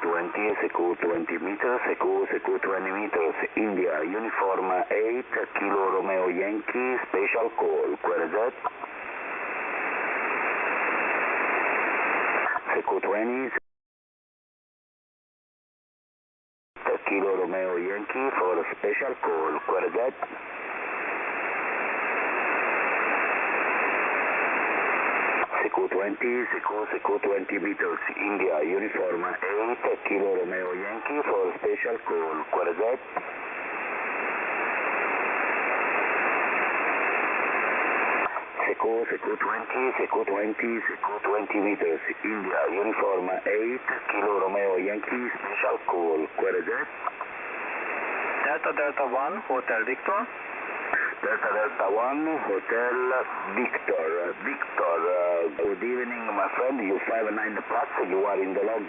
20 meters, secu 20 meters, India, uniform 8, Kilo Romeo Yankee, special call, QRZ. Secu 20, Kilo Romeo Yankee for special call, QRZ. Secu 20 meters, India, uniform 8, Kilo Romeo Yankee for special call, QRZ. Secu 20 meters, India, uniform 8, Kilo Romeo Yankee, special call, QRZ. Delta 1, Hotel Victor. Delta 1, Hotel Victor. Good evening, my friend. U59 plus, you are in the log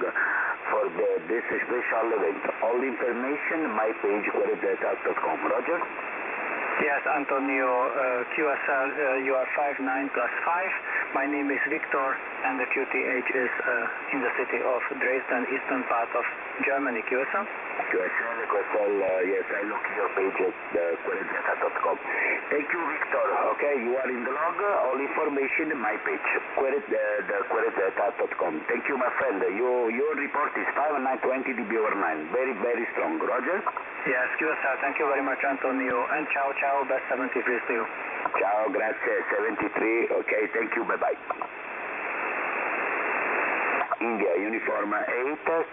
for this special event. All information, my page, QRZ.com. Roger? Yes, Antonio, QSL, you are 59 plus 5. My name is Victor, and the QTH is in the city of Dresden, eastern part of Germany. QSL? QSL, yes, I look your page at QRZ.com. Thank you, Victor. Okay, you are in the log. All information, my page, QRZ.com. Thank you, my friend. Your report is 5920 dB over 9. Very, very strong. Roger? Yes, QSL. Thank you very much, Antonio. And ciao, best 73 to you. Ciao, grazie, 73. Okay, thank you, bye-bye. India, uniform 8,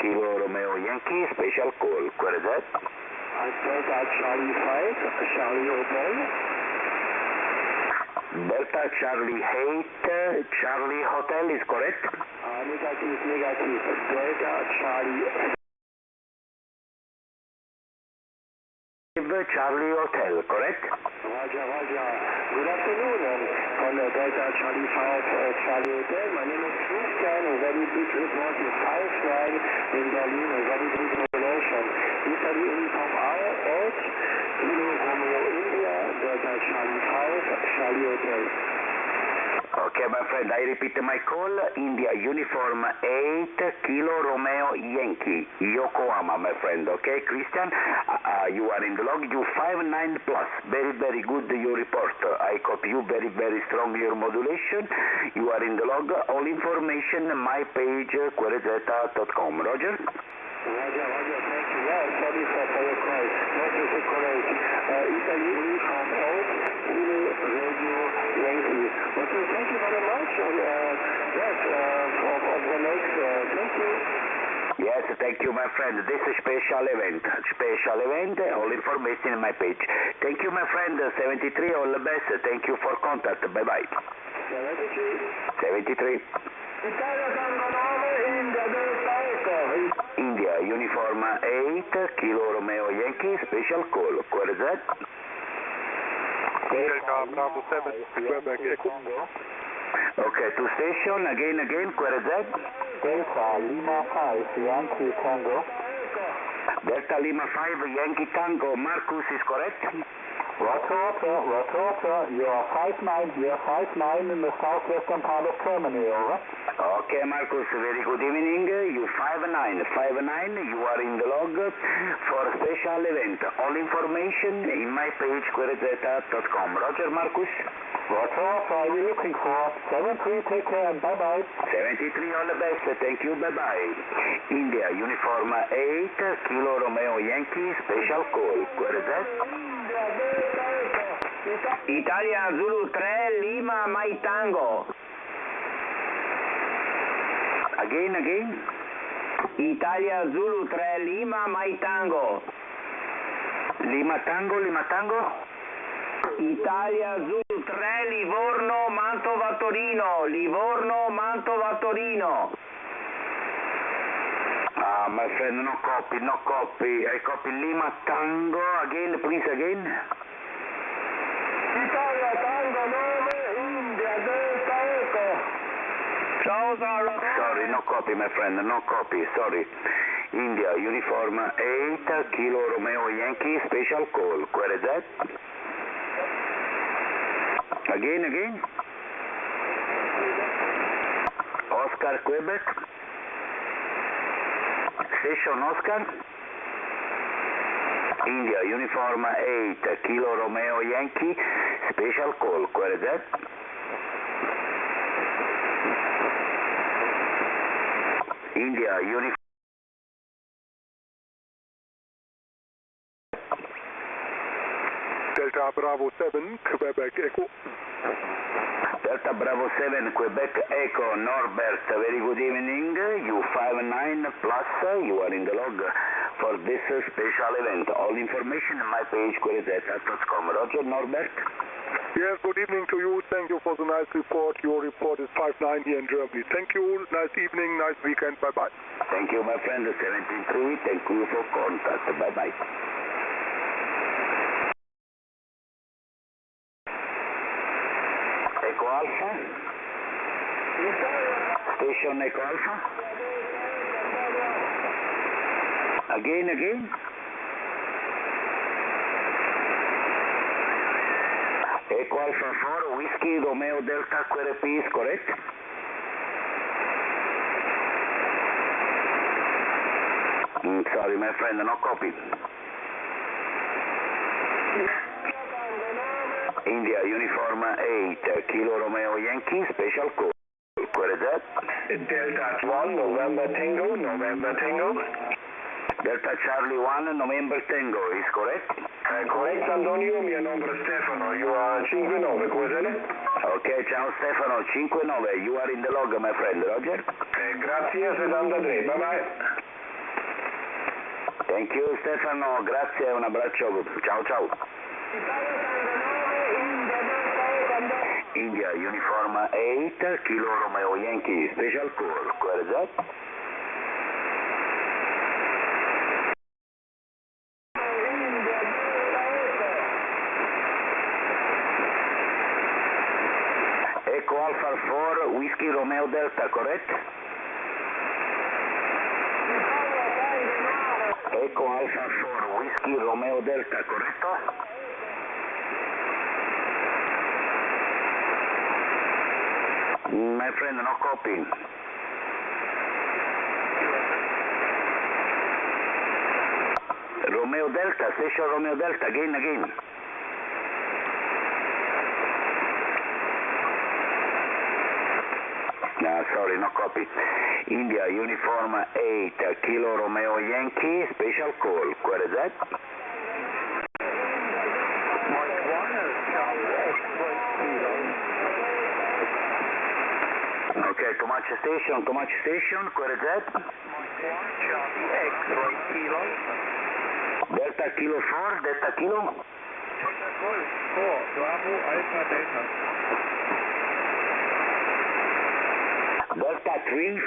Kilo Romeo Yankee, special call, QRZ. Delta Charlie 5, Charlie Hotel. Delta Charlie 8, Charlie Hotel is correct? Negative. Delta Charlie Charlie Hotel, correct? Roger. Good afternoon. From Delta Charlie 5, Charlie Hotel. My name is Christian. A very big report is 5-9 in Berlin. A very big relation. Italy uniform R8, Kilo Romeo India, Delta Charlie 5, Charlie Hotel. Okay, my friend, I repeat my call. India, uniform 8, Kilo Romeo Yankee, Yokohama, my friend. Okay, Christian, you are in the log. You 59 plus. Very, very good, your report. I copy you very, very strong, your modulation. You are in the log. All information, my page, QRZ.com. Roger? Roger, thank you. Yeah, sorry for your call. That is correct. Italy uniform 8, Kilo Radio Yankee. Okay, thank you very much. For the next, thank you. Yes, thank you, my friend. This is special event. All information in my page. Thank you, my friend. 73, all the best. Thank you for contact. Bye-bye. 73. Italia Tango 9, India Delta Echo. India, uniform 8, Kilo Romeo Yankee, special call, QRZ. Delta Bravo 7, Quebec Echo. Okay, to station, again, QRZ. Delta Lima 5, Yankee Tango. Delta Lima 5, Yankee Tango, Marcus is correct? Rotor, you are 5-9 in the southwestern part of Germany, over. Okay, Marcus, very good evening. You 59, you are in the log for special event. All information in my page, QRZ.com. Roger, Marcus? Rotor, are you looking for? 73, take care, bye-bye. 73, all the best. Thank you, bye-bye. India, uniform 8, Kilo Romeo Yankee, special call, QRZ. Italia Zulu 3, Lima Mike Tango. Again. Italia Zulu 3, Lima Mike Tango. Lima Tango. Italia Zulu 3, Livorno Mantova Torino. My friend, no copy. I copy Lima Tango. Again, please, again. Italia Tango 9, India Delta Echo. Sorry, no copy, my friend, no copy, sorry. India, uniform 8, Kilo Romeo Yankee, special call, QRZ. Again. Oscar, Quebec. Station Oscar. India Uniform 8 Kilo Romeo Yankee, special call, where is that? India Uniform Delta Bravo 7, Quebec Echo. Delta Bravo 7 Quebec Echo Norbert, very good evening, U59 plus, you are in the log for this special event. All information on my page, queryz@atlas.com. Roger, Norbert? Yes, good evening to you. Thank you for the nice report. Your report is 59 here in Germany. Thank you. Nice evening, nice weekend. Bye-bye. Thank you, my friend. 173, thank you for contact. Bye-bye. Echo Alpha. Station Echo Alpha. Again. Echo Alpha 4, Whiskey Romeo Delta QRP is correct? Sorry, my friend, no copy. India Uniform 8 Kilo Romeo Yankee, special call. Where is that? Delta 1, November Tango. Delta Charlie 1, November Tango, is correct? Correct, Antonio, mio nome è Stefano, you are 59, QSL? Ok, ciao Stefano, 59, you are in the log, my friend, Roger? Grazie, 73, bye bye. Thank you Stefano, grazie, un abbraccio, ciao. India Uniform 8 Kilo Romeo Yankee, special call, where is that? Echo Alpha 4 Whiskey Romeo Delta, correct? Echo Alpha 4 Whiskey Romeo Delta, corretto? My friend, no copy. Romeo Delta, Station Romeo Delta, again. Sorry, no copy. India Uniform 8 Kilo Romeo Yankee, special call, where is that? Okay, too much station, where is that? Charlie X-ray Kilo. Delta Kilo 4, Delta Kilo? Delta Golf 4, Bravo Alpha Delta. Delta 3.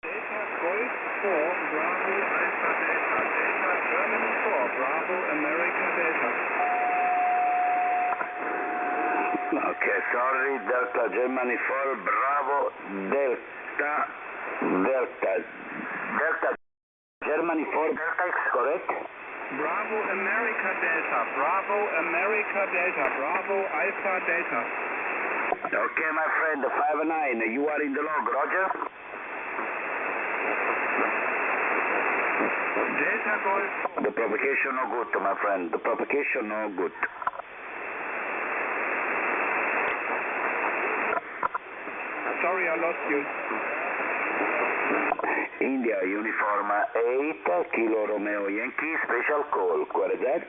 Delta Golf 4, Bravo Alpha Delta. Delta Germany 4, Bravo America Delta. Okay, sorry, Delta Germany 4, Bravo Delta Germany 4, Delta X, correct? Bravo America Delta, Bravo America Delta, Bravo Alpha Delta. Okay, my friend, 59, you are in the log, Roger? Delta Golf. The propagation no good, my friend, the propagation no good. Sorry, I lost you. India Uniform 8 Kilo Romeo Yankee, special call, where is that?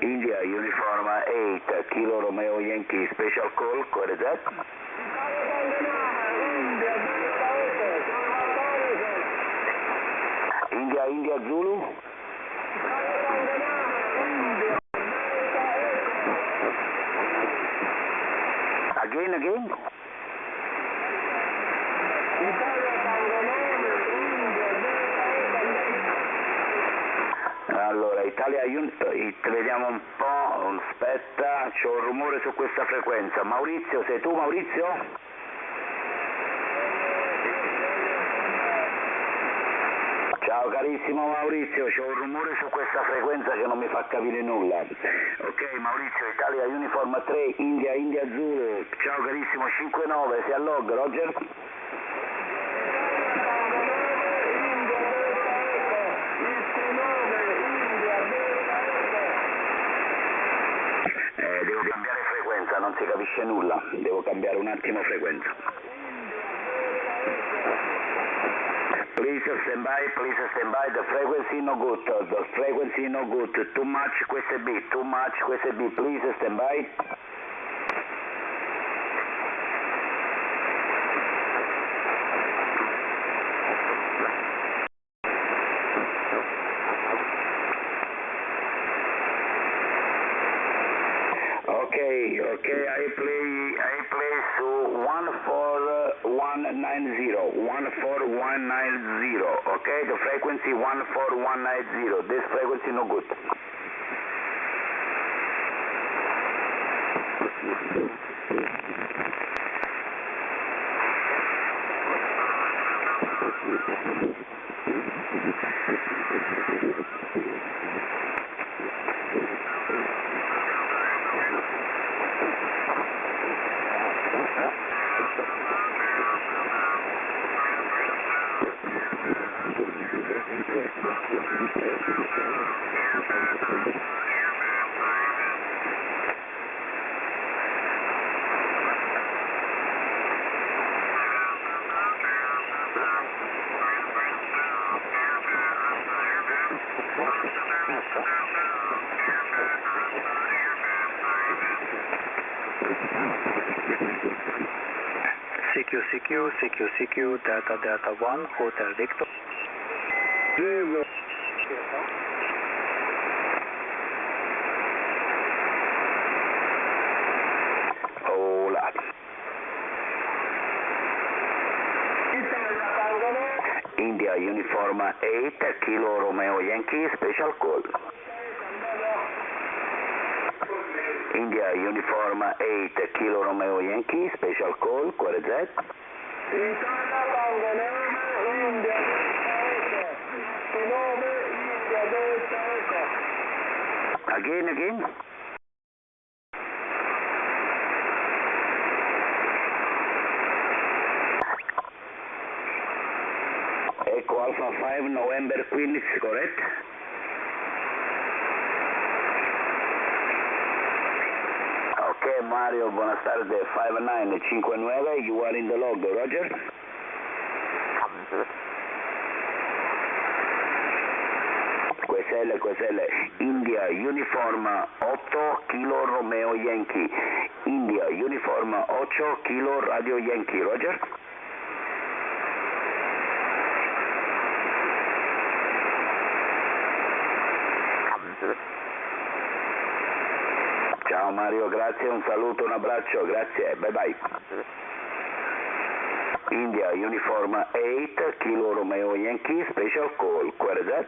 India Uniform 8 Kilo Romeo Yankee, special call, where is that? India Zulu? Again? Allora, Italia Unit, vediamo un po', aspetta, c'ho un rumore su questa frequenza. Maurizio, sei tu Maurizio? Ciao Carissimo Maurizio, c'è un rumore su questa frequenza che non mi fa capire nulla. Ok Maurizio, Italia Uniform 3, India, India Zulu. Ciao carissimo, 5-9, si allog, Roger? Devo cambiare frequenza, non si capisce nulla, devo cambiare un attimo frequenza. Please stand by, the frequency no good, too much QSB, please stand by. Okay, I play to 14190, okay, the frequency 14190, this frequency no good. CQ, Delta 1, Hotel Victor. Hola. India Uniform 8, Kilo Romeo Yankee, special call. India Uniform 8, Kilo Romeo Yankee, special call, QRZ. Again. Echo Alpha 5, November Queen, is correct? Ok Mario, buenas tardes, 5959, you are in the log, Roger? QSL, India Uniform 8, Kilo Romeo Yankee, India Uniform 8, Kilo Radio Yankee, Roger? Ciao Mario, grazie, un saluto, un abbraccio, grazie, bye bye. India Uniform 8, Kilo Romeo Yankee, special call, QRZ.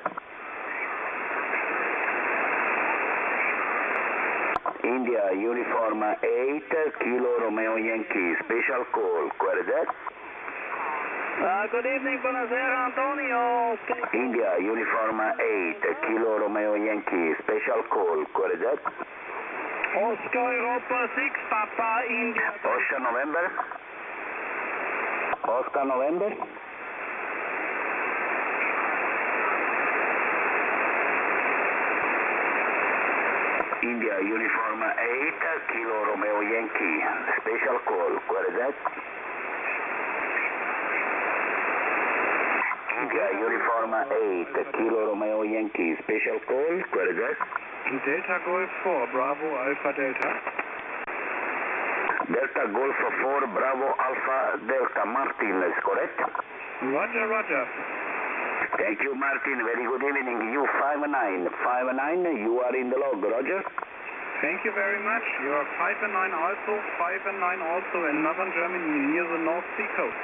India Uniform 8, Kilo Romeo Yankee, special call, QRZ. Good evening, buonasera Antonio. India Uniform 8, Kilo Romeo Yankee, special call, QRZ. Oscar Europa 6, Papa India. Oscar November. India Uniform 8, Kilo Romeo Yankee, special call, QRZ. India Uniform 8, Kilo Romeo Yankee, special call, QRZ. Delta Golf 4, Bravo Alpha Delta. Delta Golf 4, Bravo Alpha Delta, Martin, is correct? Roger. Thank you Martin, very good evening, U59, you are in the log, Roger? Thank you very much. You are 5 and 9 also in northern Germany near the North Sea coast.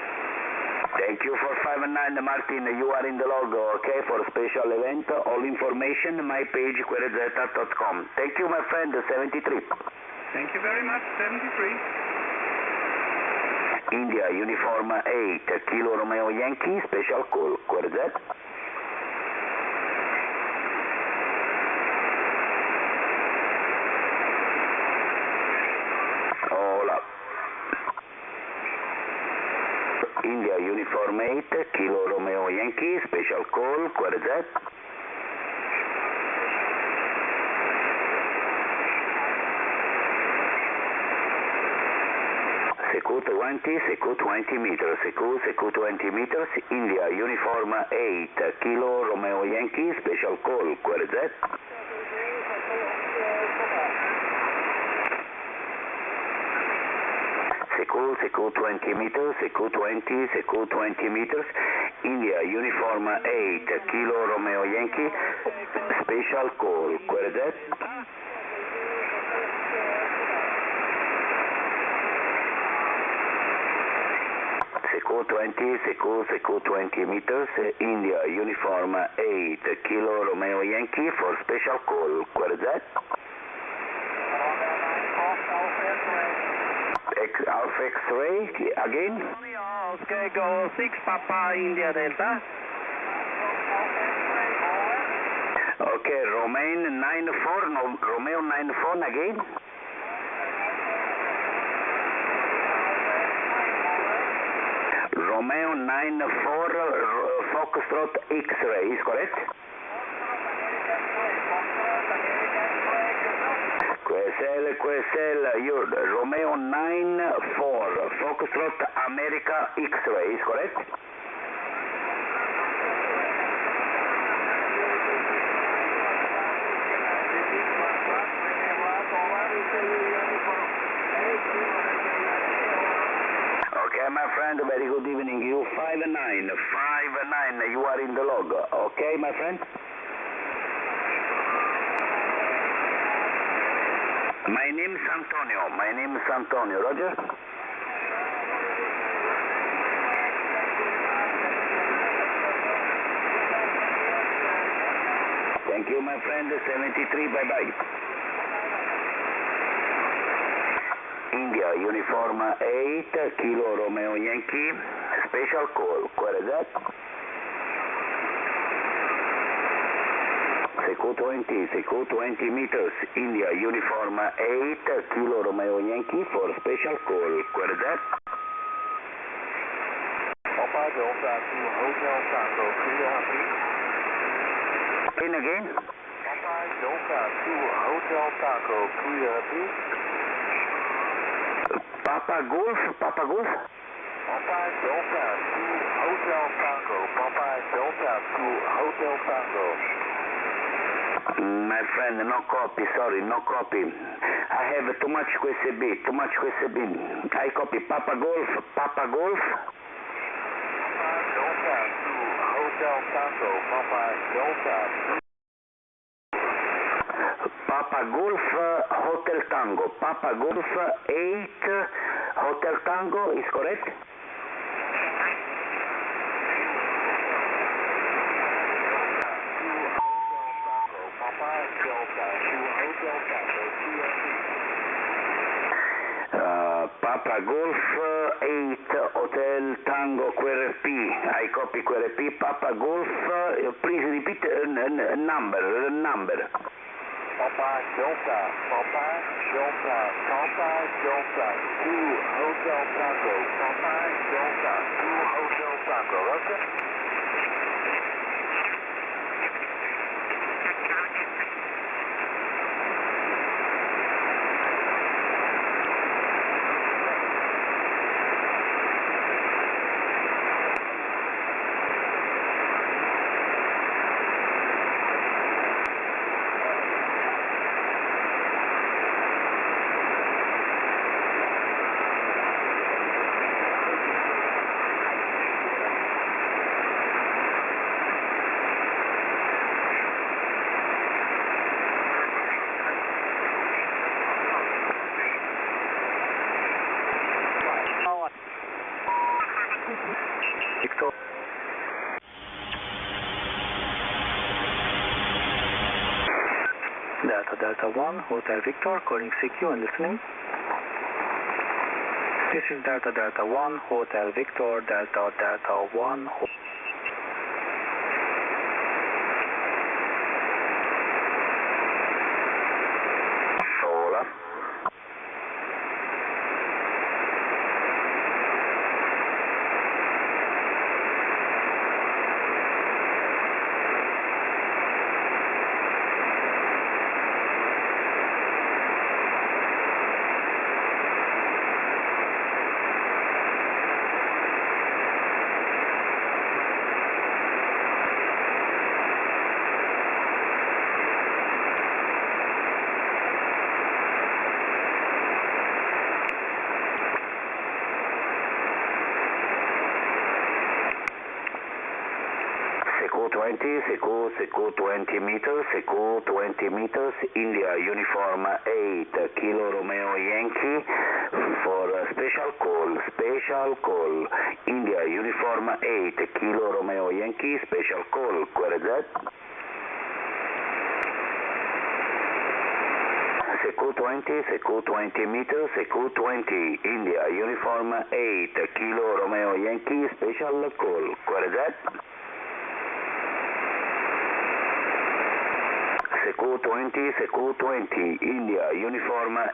Thank you for 5 and 9 Martin, you are in the log, okay, for special event, all information, my page, QRZ.com. Thank you my friend, 73. Thank you very much, 73. India Uniform 8, Kilo Romeo Yankee, special call, QRZ. Uniform 8, Kilo Romeo Yankee, special call, QRZ. Secu 20 meters, Secu 20 meters, India, Uniform 8, Kilo Romeo Yankee, special call, QRZ. Secu 20 meters, Secu 20 meters, India, Uniform 8, Kilo Romeo Yankee, special call, QRZ. Secu 20 meters, India, Uniform 8, Kilo Romeo Yankee for special call, QRZ. Alpha X-ray, again. Okay, go 6 Papa India Delta. Okay, Romeo 94, no, Romeo 94 again. Romeo 94, Foxtrot X-ray, is correct? QSL, Romeo 94, Foxtrot America X-ray, is correct? Okay, my friend, very good evening. U8Kry, 59, you are in the log. Okay, my friend? My name is Antonio. Roger? Thank you, my friend. 73, bye-bye. India, Uniform 8, Kilo Romeo Yankee, special call, QRZ. Secu 20 meters, India, Uniform 8, Kilo Romeo Yankee for special call, QRZ. Papa Delta to Hotel Tango, clear please. In again? Papa Delta to Hotel Tango, clear please. Papa Golf? Papa Delta to Hotel Tango, Papa Delta to Hotel Tango. My friend, no copy, sorry, no copy. I have too much QSB. I copy Papa Golf. Papa Delta to Hotel Tango, Papa Delta to Papa Golf Hotel Tango. Papa Golf 8 Hotel Tango is correct? Papa Golf 8 Hotel Tango QRP. I copy QRP. Papa Golf, please repeat number. Papa Delta to Hotel Tango, Papa Delta to Hotel Tango, okay? Victor. Delta 1, Hotel Victor, calling CQ and listening. This is Delta 1, Hotel Victor, Delta 1. Sola. Secu 20 meters, Secu 20 meters, India Uniform 8 Kilo Romeo Yankee for special call, India Uniform 8 Kilo Romeo Yankee, special call, query that. Secu 20 meters, Secu 20, India Uniform 8 Kilo Romeo Yankee, special call, query that. Secu 20, India Uniform 8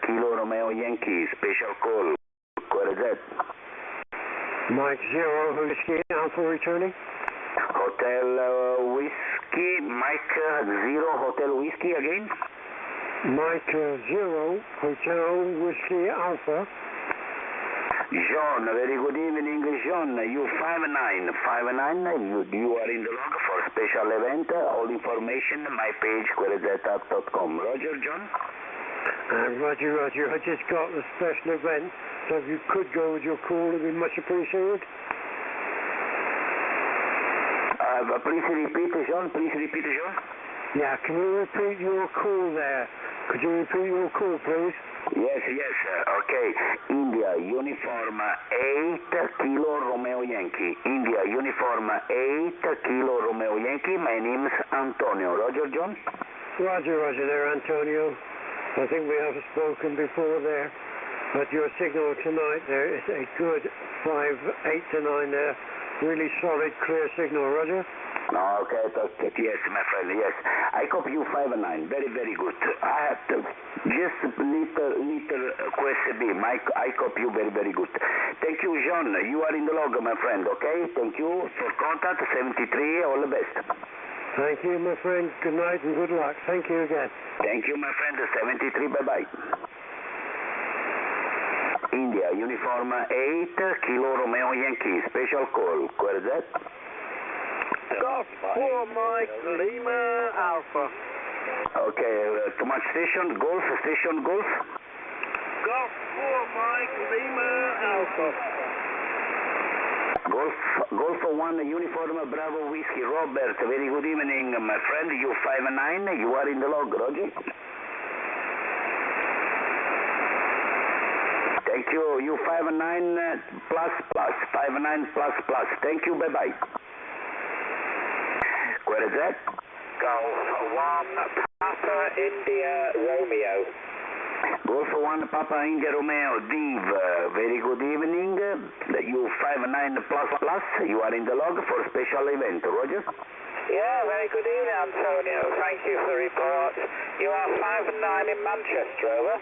Kilo Romeo Yankee, special call, query that. Mike 0, Whiskey Alpha returning. Hotel Whiskey, Mike 0, Hotel Whiskey again. Mike 0, Hotel Whiskey Alpha. John, very good evening, John. Iu8Kry, you are in the log for special event. All information, my page, queryzeta.com. Roger, John? Roger. I just got the special event, so if you could go with your call, it would be much appreciated. Please repeat, John. Yeah, can you repeat your call there? Could you repeat your call, please? Yes, okay. India Uniform 8 Kilo Romeo Yankee. India Uniform 8 Kilo Romeo Yankee. My name is Antonio. Roger, John? Roger there, Antonio. I think we have spoken before there, but your signal tonight there is a good 5, 8 to 9 there. Really solid, clear signal, Roger. Okay, perfect. Yes, my friend, yes. I copy you 5 and 9. Very, very good. I have to just little question B. I copy you very, very good. Thank you, John. You are in the log, my friend, okay? Thank you for contact, 73, all the best. Thank you, my friend. Good night and good luck. Thank you again. Thank you, my friend, 73, bye-bye. India, Uniform 8, Kilo Romeo Yankee, special call. Where is that? Golf 4 Mike Lima Alpha. Okay, too much station, Golf. Golf 4 Mike Lima Alpha. Golf 1 Uniform Bravo Whiskey. Robert, very good evening, my friend. Iu8Kry, you are in the log, Roger. Thank you, Iu8Kry plus, 59 plus. Thank you, bye-bye. Where is that? Golf 1 Papa India Romeo. Golf 1 Papa India Romeo, Div, very good evening. Iu8Kry plus, you are in the log for special event, Roger? Yeah, very good evening, Antonio. Thank you for the report. You are 5 and 9 in Manchester, over.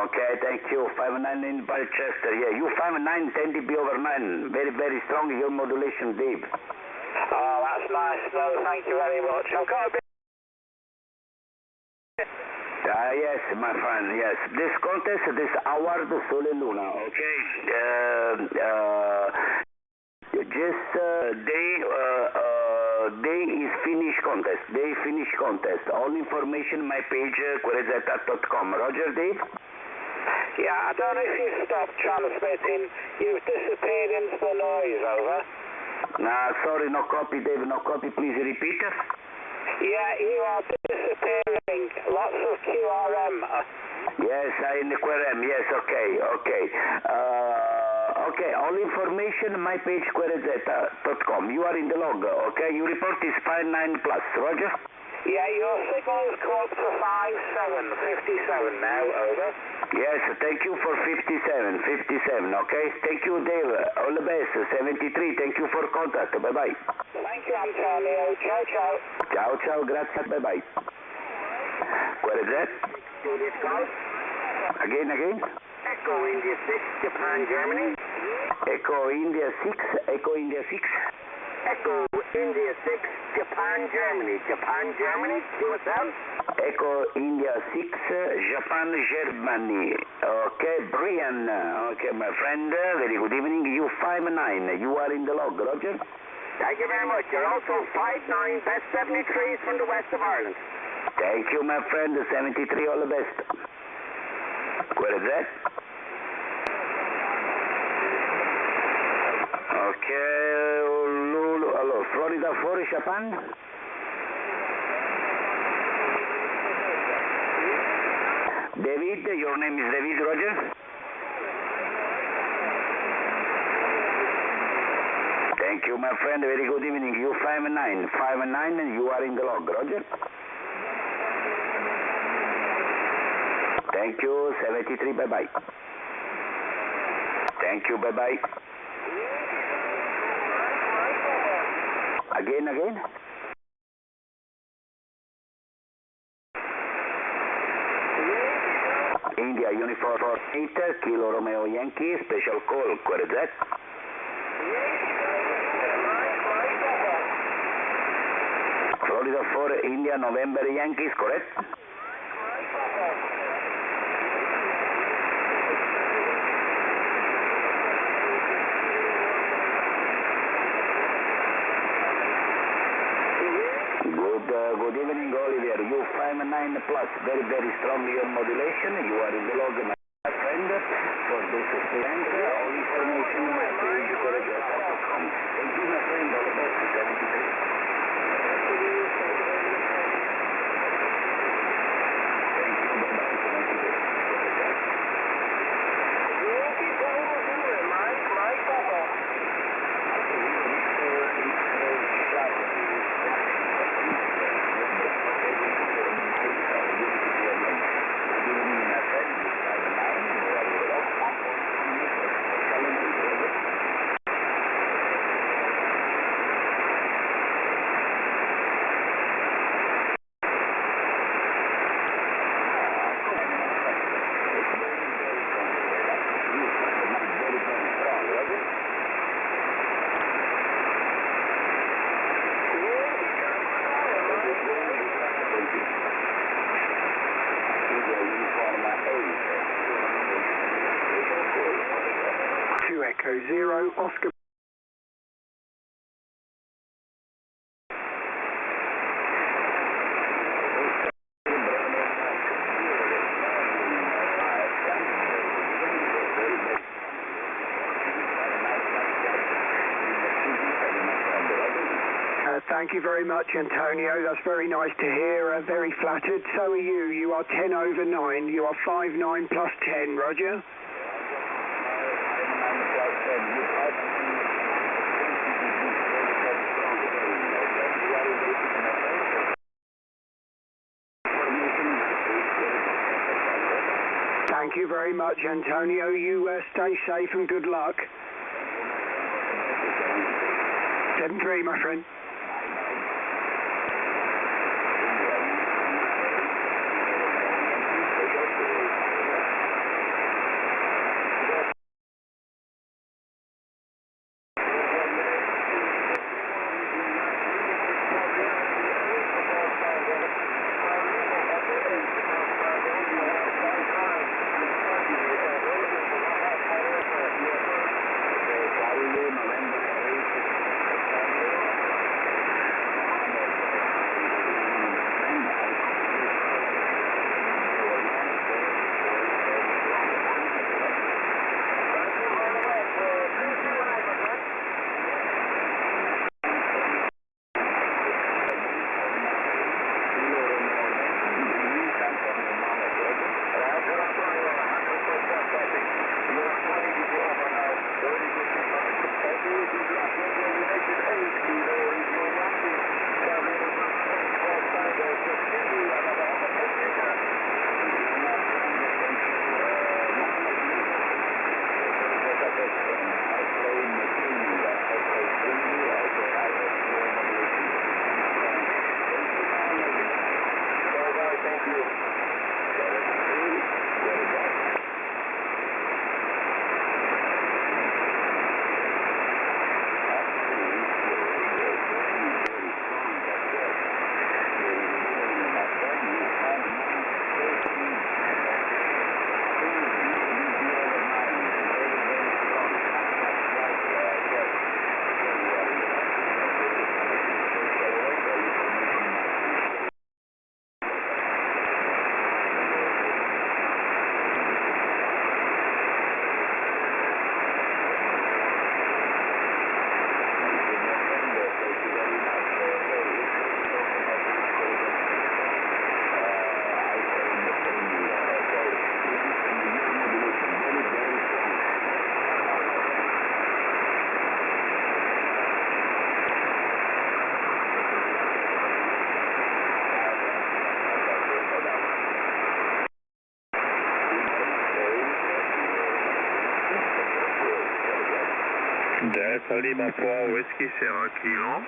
Okay, thank you. 5 and 9 in Manchester. Yeah, Iu8Kry 10 dB over 9. Very, very strong your modulation, Dave. Oh, that's nice, though. Thank you very much. I've got a bit. Yes, my friend, yes. This contest, this award, SOLELUNA, okay? Day is finish contest. All information, my page, queryzeta.com. Roger, Dave? Yeah, I don't know if you stopped transmitting. You've disappeared into the noise, over. Nah, sorry, no copy, Dave, no copy. Please repeat. Yeah, you are disappearing. Lots of QRM. Yes, in the QRM, yes, okay. Okay, all information, my page, queryzeta.com. You are in the log, okay? Your report is 59 plus, Roger? Yeah, your signal is caught to 57 now, over. Yes, thank you for 57, okay? Thank you, Dave. All the best, 73, thank you for contact, bye-bye. Thank you, Antonio. Ciao, grazie, bye-bye. Where is that? Again? Echo India 6, Japan, Germany. Echo India 6. Echo India 6, Japan, Germany, QSL. Echo India 6, Japan, Germany. Okay, Brian. Okay, my friend, very good evening. Iu8Kry, you are in the log, Roger? Thank you very much. You're also 5-9, best 73s from the west of Ireland. Thank you, my friend, 73, all the best. Where is that? Okay, Lulu, hello, Florida 4, Japan. David, your name is David, Roger. Thank you, my friend. Very good evening. Iu8Kry, 5-9, and you are in the log, Roger. Thank you, 73, bye-bye. Thank you, bye-bye. Again. India, Uniform 8, Kilo Romeo Yankee, special call, correct? Florida 4, India, November Yankees, correct? Good evening, Oliver. Iu8Kry plus, very, very strong ear modulation. You are in the log, my friend. For this event, all information, my page, correct.com. Thank you, my friend. All the best, 73. Thank you, bye-bye, 73. Echo 0, Oscar. Thank you very much, Antonio. That's very nice to hear. Very flattered. So are you. You are 10 over 9. You are 5-9 plus 10, Roger. Thank you very much, Antonio. You stay safe and good luck. 7-3, my friend. Alpha Lima 4 Whiskey Sierra Kilo.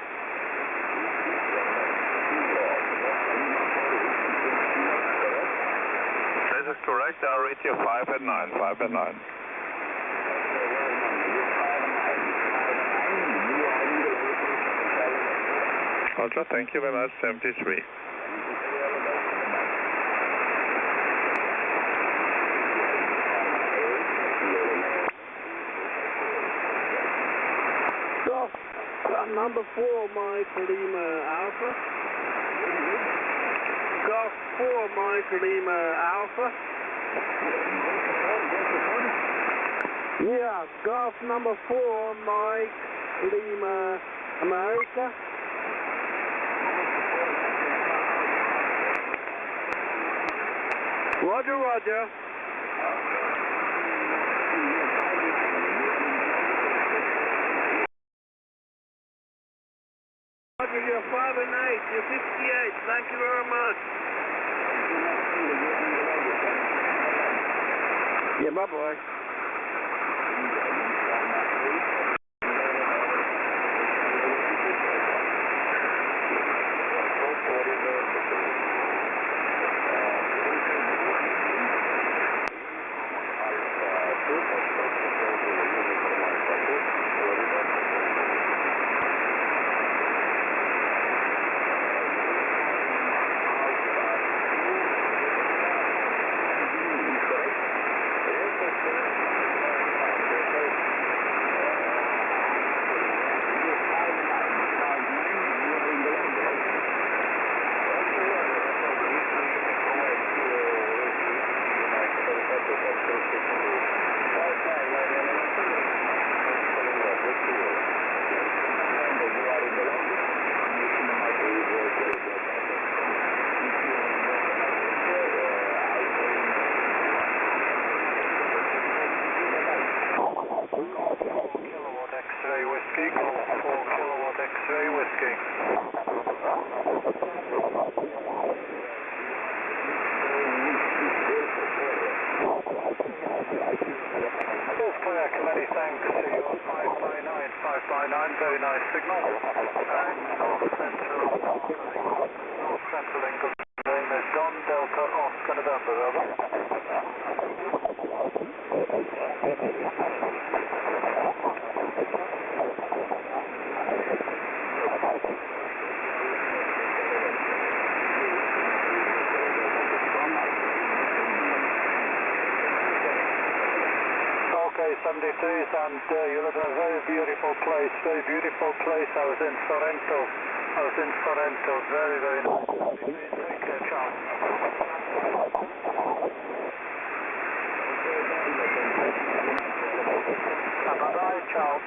This is correct, I'll reach you 5 at 9, 5 at 9. Roger, thank you very much, 73. Number 4, Mike Lima Alpha. Golf 4, Mike Lima Alpha. Yeah, Golf number 4, Mike Lima America. Roger, roger. Roger, you're 5 and 8, you're 58, thank you very much. Yeah, bye-bye. Many thanks. You're 559, very nice signal. North Central England. Name is Don Delta Oscar November, over. Okay, 73s, and you live in a very beautiful place, very beautiful place. I was in Sorrento, very, very nice. 73s, take care, ciao. Bye-bye, ciao.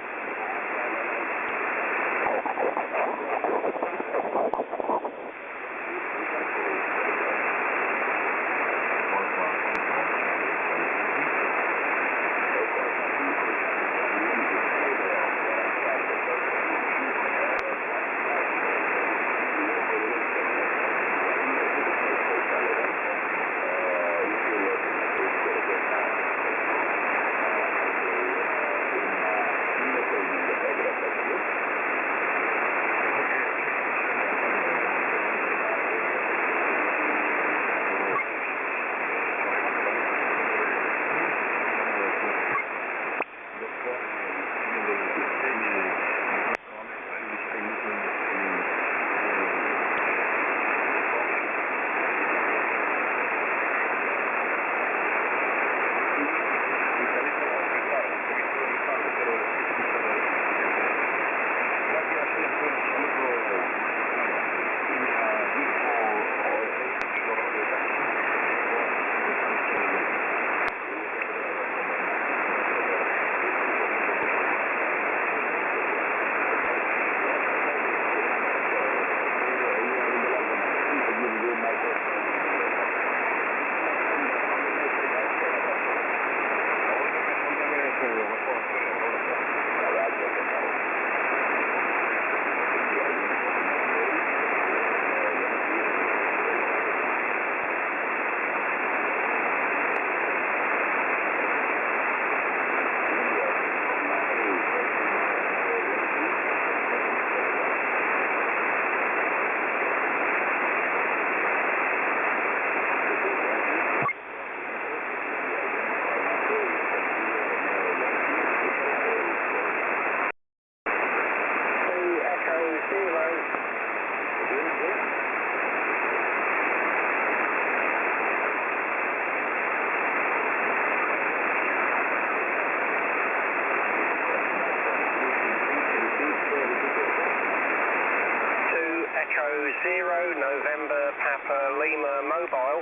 0 November Papa Lima Mobile.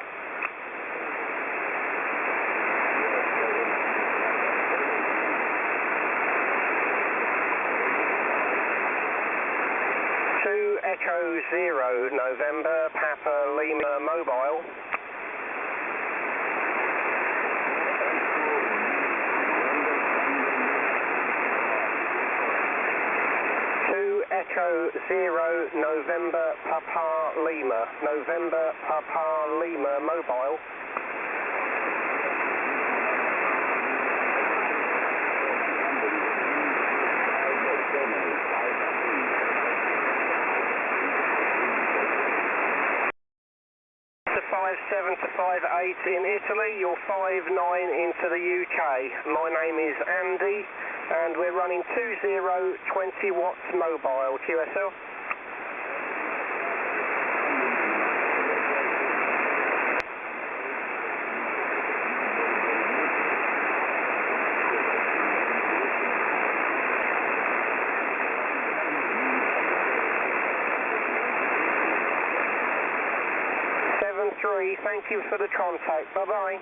Echo 0 November Papa Lima Mobile. Echo 0 November Papa Lima. November Papa Lima Mobile. To 57 to 58 in Italy, you're 59 into the UK. My name is Andy. And we're running 20 watts mobile, QSL. Thank you for the contact. Bye-bye.